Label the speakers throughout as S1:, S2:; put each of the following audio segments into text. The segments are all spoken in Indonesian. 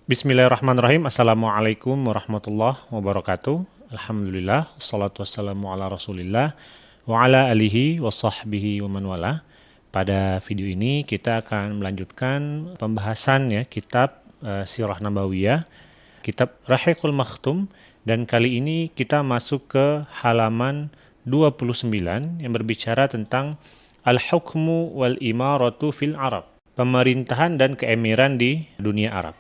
S1: Bismillahirrahmanirrahim. Assalamualaikum warahmatullahi wabarakatuh. Alhamdulillah, wassalatu wassalamu ala rasulillah wa ala alihi wa sahbihi wa man wala. Pada video ini kita akan melanjutkan pembahasan kitab Sirah Nabawiyah, kitab Rahiqul Makhtum, dan kali ini kita masuk ke halaman 29 yang berbicara tentang Al-Hukmu wal Imaratu fil Arab, pemerintahan dan keemiran di dunia Arab.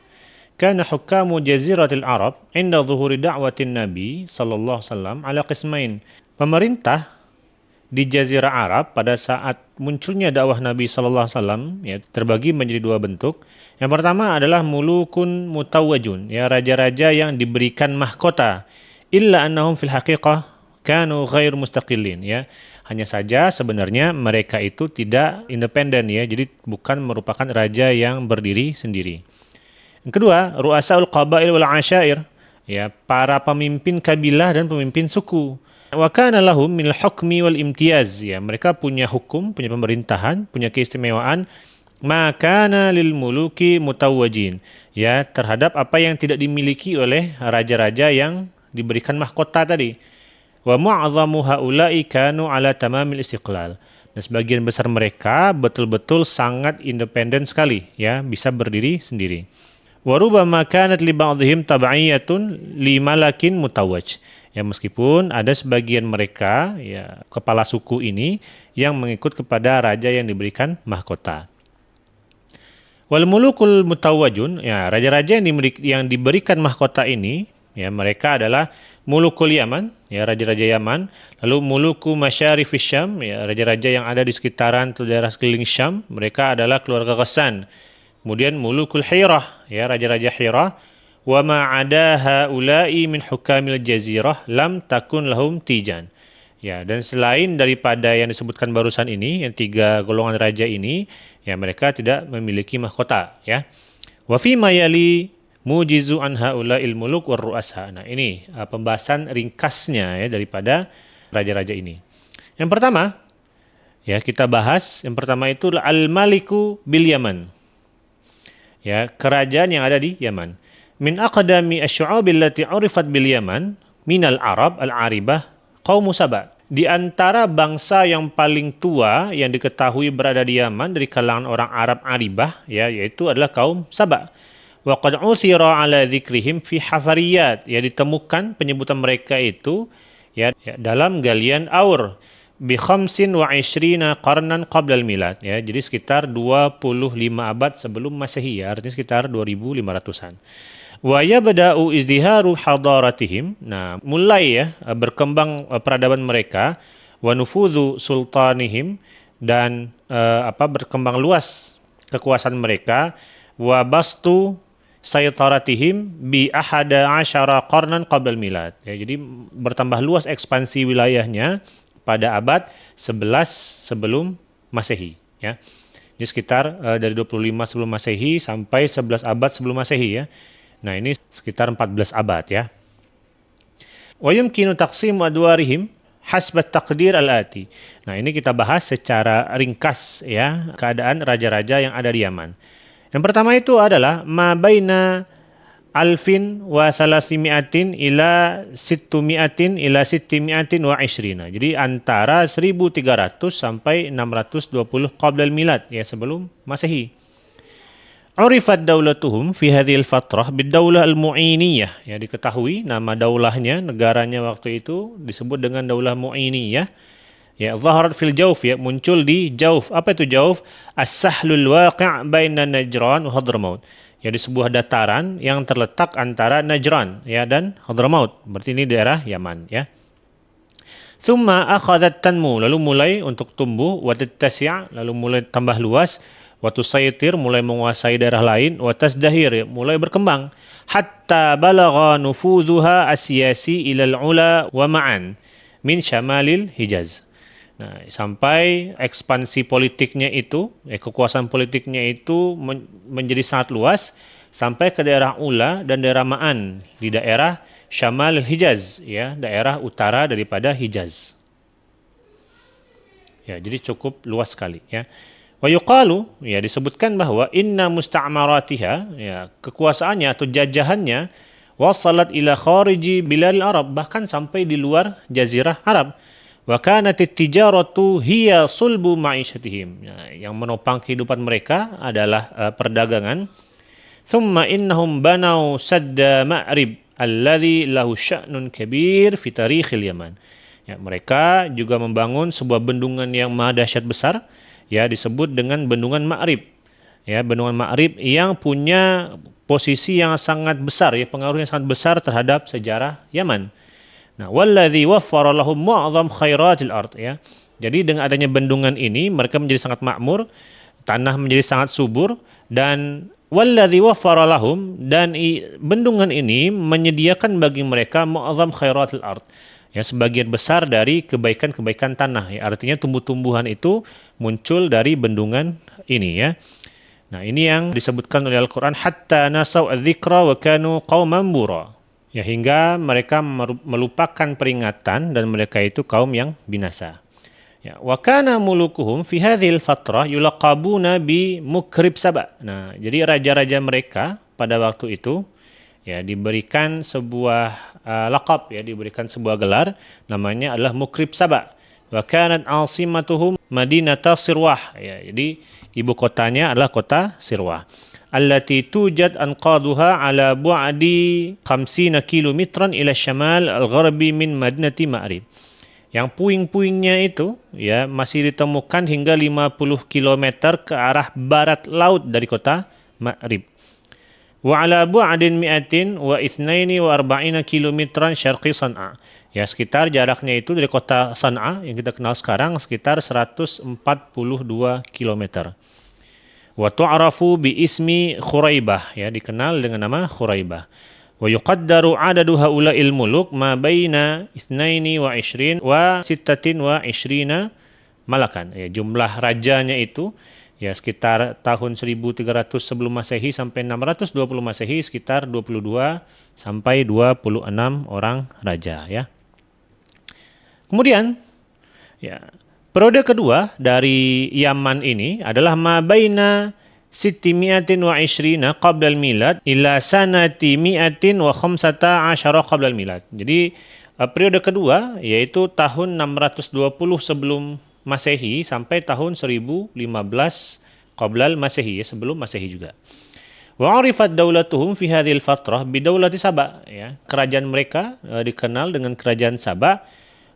S1: Kana hukamu jaziratil Arab inda zuhuri da'watin Nabi sallallahu alaihi wasallam ala qismain. Pemerintah di jazirah Arab pada saat munculnya dakwah Nabi sallallahu alaihi wasallam terbagi menjadi dua bentuk. Yang pertama adalah mulukun mutawwajun, raja-raja yang diberikan mahkota. Illa annahum fil haqiqah kanu ghair mustaqillin, Hanya saja sebenarnya mereka itu tidak independen, jadi bukan merupakan raja yang berdiri sendiri. Yang kedua, ru'asaul qabail wal asyair, para pemimpin kabilah dan pemimpin suku. Wa kana lahum minal hukmi wal imtiyaz, mereka punya hukum, punya pemerintahan, punya keistimewaan. Ma kana lil muluki mutawwajin, terhadap apa yang tidak dimiliki oleh raja-raja yang diberikan mahkota tadi. Wa mu'azzamu haula'i kanu ala tamamil istiqlal. Dan sebagian besar mereka betul-betul sangat independen sekali, bisa berdiri sendiri. Warubama kanat li ba'dihim tab'iyatun li malakin mutawaj. Meskipun ada sebagian mereka, kepala suku ini yang mengikut kepada raja yang diberikan mahkota. Wal mulukul mutawajun, raja-raja yang diberikan mahkota ini, mereka adalah mulukul Yaman, raja-raja Yaman, lalu muluku masyarifis Syam, raja-raja yang ada di sekitaran daerah sekeliling Syam, mereka adalah keluarga Ghassan. Kemudian mulukul Hirah, raja-raja Hirah, wa ma'ada haula'i min hukamil jazirah lam takun lahum tijan. Dan selain daripada yang disebutkan barusan ini, yang tiga golongan raja ini, mereka tidak memiliki mahkota, Wa fi ma yali mujizu an haula'il muluk war ru'asa. Nah, ini pembahasan ringkasnya daripada raja-raja ini. Yang pertama, kita bahas, yang pertama itu al-maliku bil Yaman. Kerajaan yang ada di Yaman. Min aqdami asy-syu'ubil lati 'urifat bil Yaman minal Arab al-'aribah qaum Saba. Di antara bangsa yang paling tua yang diketahui berada di Yaman dari kalangan orang Arab Aribah, yaitu adalah kaum Saba. Wa qad 'uthira 'ala dzikrihim fi hafariyat, ditemukan penyebutan mereka itu dalam galian Aur bi 25 qarnan qabla al-milad, jadi sekitar 25 abad sebelum Masehi, artinya sekitar 2500-an. Wa yabda'u izdiharu hadaratihim, mulai berkembang peradaban mereka, wa nufudhu sultanihim, dan berkembang luas kekuasaan mereka, wa bastu saytaratihim bi 11 qarnan qabla al-milad, jadi bertambah luas ekspansi wilayahnya pada abad 11 sebelum Masehi, Ini sekitar dari 25 sebelum Masehi sampai 11 abad sebelum Masehi, Nah, ini sekitar 14 abad, Wa yumkinu taqsimu adwarihim hasbat taqdir al-ati. Nah, ini kita bahas secara ringkas, keadaan raja-raja yang ada di Yaman. Yang pertama itu adalah ma baina alfin wa salasimiatin ila sittumiatin ila sittimiatin wa ishrina. Jadi antara 1300 sampai 620 qabla al-milad, sebelum Masehi. Urifat daulatuhum fi hadhil fatrah bid-daulah al-Mu'iniyah. Diketahui nama daulahnya, negaranya waktu itu disebut dengan daulah Mu'iniyah. Zaharat fil Jauf, muncul di Jauf. Apa itu Jauf? As-sahlul waqi' baina Najran wa Hadramaut. Di sebuah dataran yang terletak antara Najran dan Hadramaut. Berarti ini daerah Yaman, Thumma akhadhat tanmu, lalu mulai untuk tumbuh, wa tattasi', lalu mulai tambah luas, wa tusaytir, mulai menguasai daerah lain, wa tasdahir, mulai berkembang, hatta balagha nufudhuha asyasi ila al-ula wa ma'an min syamalil Hijaz. Nah, sampai ekspansi politiknya itu, kekuasaan politiknya itu menjadi sangat luas sampai ke daerah Ula dan daerah Ma'an di daerah Syamal Hijaz, daerah utara daripada Hijaz. Jadi cukup luas sekali, Wa yuqalu, ya disebutkan bahwa inna musta'maratiha, ya kekuasaannya atau jajahannya wasalat ila khariji bilal Arab, bahkan sampai di luar jazirah Arab. Wa kanat tijaratu hiya sulbu ma'isyatihim. Ya, yang menopang kehidupan mereka adalah perdagangan. Thumma innahum banau sadda Ma'rib alladhi lahu sya'nun kabir fi tarikhil Yaman. Ya, mereka juga membangun sebuah bendungan yang maha dahsyat besar, ya disebut dengan bendungan Ma'rib. Ya, bendungan Ma'rib yang punya posisi yang sangat besar, ya pengaruh yang sangat besar terhadap sejarah Yaman. Nah, walladzi waffara lahum mu'adzam khairatil ard, ya. Jadi dengan adanya bendungan ini mereka menjadi sangat makmur, tanah menjadi sangat subur, dan walladzi waffara lahum, dan bendungan ini menyediakan bagi mereka mu'adzam khairatil ard, ya sebagian besar dari kebaikan-kebaikan tanah, ya artinya tumbuh-tumbuhan itu muncul dari bendungan ini, ya. Nah, ini yang disebutkan oleh Al-Qur'an, hatta nasau adz-dzikra wa kanu qauman bura. Ya, hingga mereka melupakan peringatan dan mereka itu kaum yang binasa. Ya, wa kana mulukuhum fi hadhil fatrah yulaqabuna bi mukrib Saba. Nah, jadi raja-raja mereka pada waktu itu ya diberikan sebuah laqab, ya diberikan sebuah gelar, namanya adalah Mukrib Saba. Wa kanat asimatuhum Madinata Sirwah, ya jadi ibu kotanya adalah kota Sirwah. Allati tujad anqaduha ala bu'di 50 kilometran ila syamal al-gharbi min Madinati Ma'rib. Yang puing-puingnya itu ya masih ditemukan hingga 50 km ke arah barat laut dari kota Ma'rib. Wa ala bu'adin mi'atin wa ithnaini wa arba'ina kilometran syarqi San'a. Ya sekitar jaraknya itu dari kota San'a yang kita kenal sekarang sekitar 142 km. Wa tu'rafu bi ismi Khuraibah, ya dikenal dengan nama Khuraibah. Wa yuqaddaru adadu haula'il muluk ma baina 22 wa 26 malakan. Ya, jumlah rajanya itu ya sekitar tahun 1300 sebelum Masehi sampai 620 Masehi sekitar 22 sampai 26 orang raja, ya. Kemudian ya periode kedua dari Yaman ini adalah ma baina 620 qabla al-milad ila sanati 115 qabla al-milad. Jadi periode kedua yaitu tahun 620 sebelum Masehi sampai tahun 1015 qabla al-Masehi, ya sebelum Masehi juga. Wa 'urifat daulatuhum fi hadhil fatrah bi daulati Saba, ya. Kerajaan mereka dikenal dengan kerajaan Saba.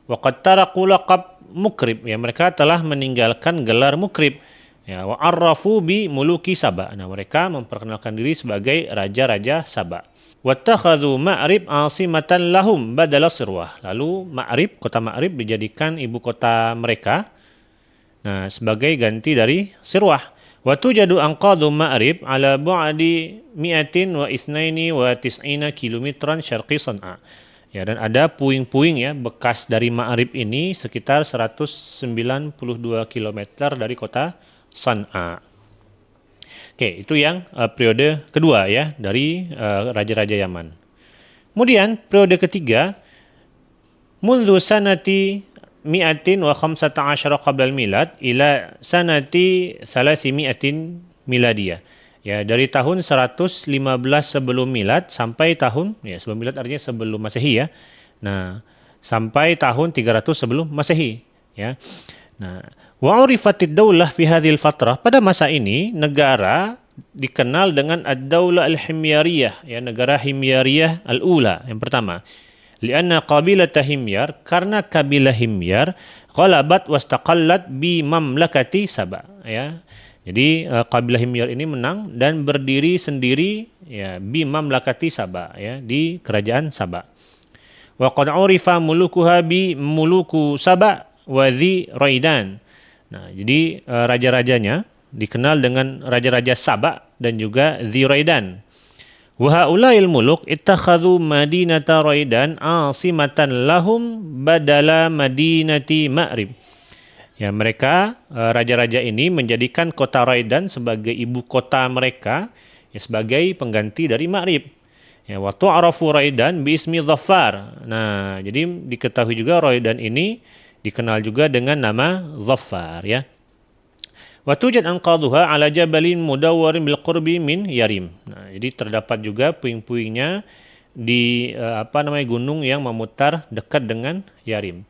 S1: Wa qad taraqu laqab Mukrib, ya mereka telah meninggalkan gelar Mukrib. Ya, wa arrafu bi muluki Saba. Nah, mereka memperkenalkan diri sebagai raja-raja Saba. Wattakhadhu Ma'rib asimatan lahum badala Sirwah. Lalu Ma'rib, kota Ma'rib dijadikan ibu kota mereka. Nah, sebagai ganti dari Sirwah. Wa tujadu anqadhu Ma'rib ala bu'adi 192 kilometran syarqi San'a. Ya, dan ada puing-puing ya bekas dari Ma'rib ini sekitar 192 km dari kota San'a. Oke, itu yang periode kedua ya dari raja-raja Yaman. Kemudian periode ketiga, mundu sanati 115 qabla al-milad ila sanati 300 miladiyah. Ya, dari tahun 115 sebelum milad sampai tahun, ya sebelum milad artinya sebelum Masehi, ya. Nah, sampai tahun 300 sebelum Masehi, ya. Nah, wa urifatid daulah fi hadhil fatrah, pada masa ini negara dikenal dengan ad-daulah al-himyariyah, ya negara Himyariyah al-ula yang pertama. Lianna qabilata Himyar, karena kabilah Himyar ghalabat wastaqallat bi mamlakati Saba, ya. Jadi kabilah Himyar ini menang dan berdiri sendiri ya bi mamlakati Saba, ya di kerajaan Saba. Wa qad urifa mulukuha bi muluku Saba wa dzi Raidan. Nah, jadi raja-rajanya dikenal dengan raja-raja Saba dan juga dzi Raidan. Wa haula'il muluk ittakhadhu madinata Raidan asimatan lahum badala madinati Ma'rib. Ya, mereka raja-raja ini menjadikan kota Raidan sebagai ibu kota mereka, ya sebagai pengganti dari Ma'rib. Ya, wa tu'rafu Raidan bi ismi Dhaffar. Nah, jadi diketahui juga Raidan ini dikenal juga dengan nama Dhaffar, ya. Wa tujad anqadhuha ala jabalin mudawwarin bil qurbi min Yarim. Nah, jadi terdapat juga puing-puingnya di gunung yang memutar dekat dengan Yarim.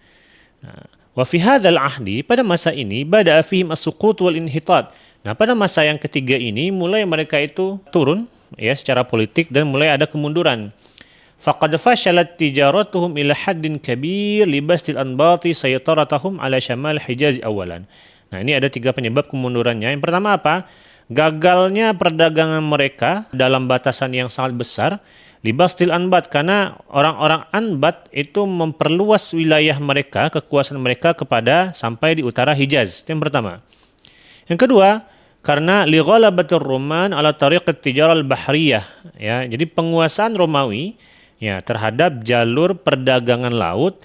S1: Nah, wa fi hadzal ahdi, pada masa ini bada'a fihim as-suqut wal inhitat. Nah, pada masa yang ketiga ini mulai mereka itu turun ya secara politik dan mulai ada kemunduran. Faqad fashalat tijaratuhum ila haddin kabir libastil anbati saytaratahum ala syamal Hijaz awalan. Nah, ini ada 3 penyebab kemundurannya. Yang pertama apa? Gagalnya perdagangan mereka dalam batasan yang sangat besar. Libastil anbat, karena orang-orang Anbat itu memperluas wilayah mereka, kekuasaan mereka kepada sampai di utara Hijaz. Itu yang pertama. Yang kedua, karena lighalabatir Roman ala tariq at-tijarah al-bahriyah, ya. Jadi penguasaan Romawi ya terhadap jalur perdagangan laut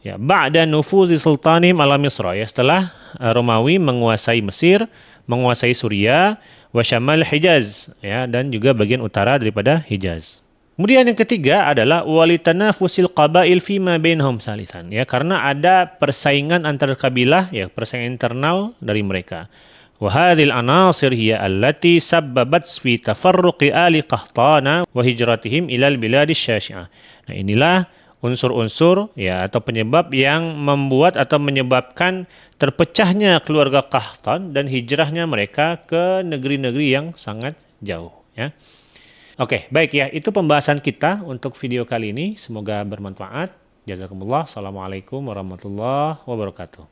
S1: ya ba'da nufuzi sultanihim ala Misra, ya setelah Romawi menguasai Mesir, menguasai Suriah, wa syamal Hijaz, ya, dan juga bagian utara daripada Hijaz. Kemudian yang ketiga adalah walitanafusil qabail fima bainahum salisan, ya, karena ada persaingan antar kabilah, ya, persaingan internal dari mereka. Wa hadhil anasir hiya allati sabbabat fi tafarruqi ali Qahtana wa hijratihim ilal biladis syashi'ah. Nah, inilah unsur-unsur ya atau penyebab yang membuat atau menyebabkan terpecahnya keluarga Qahtan dan hijrahnya mereka ke negeri-negeri yang sangat jauh, ya. Oke, baik ya, itu pembahasan kita untuk video kali ini. Semoga bermanfaat. Jazakumullah. Assalamualaikum warahmatullahi wabarakatuh.